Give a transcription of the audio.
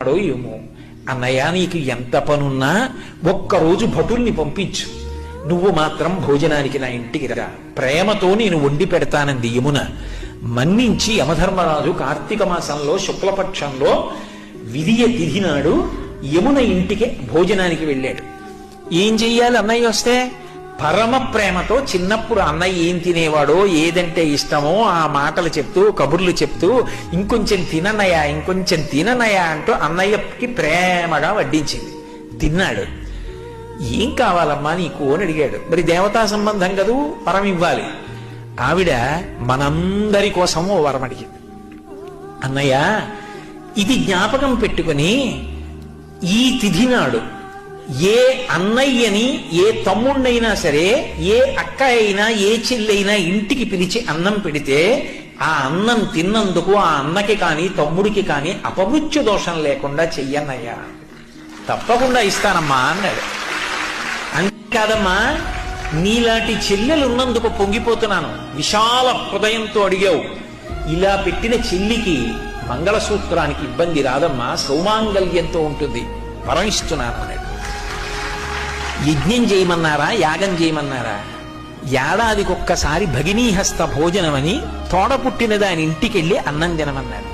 ఏమో. అన్నయ్య, నీకు ఎంత పనున్నా ఒక్కరోజు భటుల్ని పంపించు, నువ్వు మాత్రం భోజనానికి నా ఇంటికి రా, ప్రేమతో నేను వండి పెడతానంది యమున. మన్నించి యమధర్మరాజు కార్తీక మాసంలో శుక్లపక్షంలో విధియ తిథి నాడు యమున ఇంటికి భోజనానికి వెళ్ళాడు. ఏం చెయ్యాలి అన్నయ్య వస్తే? పరమ ప్రేమతో చిన్నప్పుడు అన్నయ్య ఏం తినేవాడో, ఏదంటే ఇష్టమో ఆ మాటలు చెప్తూ, కబుర్లు చెప్తూ, ఇంకొంచెం తిననయా, ఇంకొంచెం తిననయా అంటూ అన్నయ్యకి ప్రేమగా వడ్డించింది. తిన్నాడు. ఏం కావాలమ్మా నీకు అని అడిగాడు. మరి దేవతా సంబంధం కదూ, వరం ఇవ్వాలి. ఆవిడ మనందరి కోసం ఓ వరం అడిగింది. అన్నయ్య, ఇది జ్ఞాపకం పెట్టుకుని ఈ తిథి నాడు ఏ అన్నయ్యని, ఏ తమ్ముణ్ణైనా సరే, ఏ అక్క అయినా, ఏ చెల్లైనా ఇంటికి పిలిచి అన్నం పెడితే ఆ అన్నం తిన్నందుకు ఆ అన్నకి కాని తమ్ముడికి కాని అపమృత్యు దోషం లేకుండా చెయ్యన్నయ్యా. తప్పకుండా ఇస్తానమ్మా అన్నాడు. అంతేకాదమ్మా, నీలాంటి చెల్లెలు ఉన్నందుకు పొంగిపోతున్నాను. విశాల హృదయంతో అడిగావు. ఇలా పెట్టిన చెల్లికి మంగళసూత్రానికి ఇబ్బంది రాదమ్మా, సౌమాంగల్యంతో ఉంటుంది, వరం ఇస్తున్నాను అన్నాడు. యజ్ఞం చేయమన్నారా, యాగం చేయమన్నారా? ఏడాదికొక్కసారి భగినీహస్త భోజనమని తోడ పుట్టిన దాని ఇంటికెళ్ళి అన్నం తినమన్నాడు.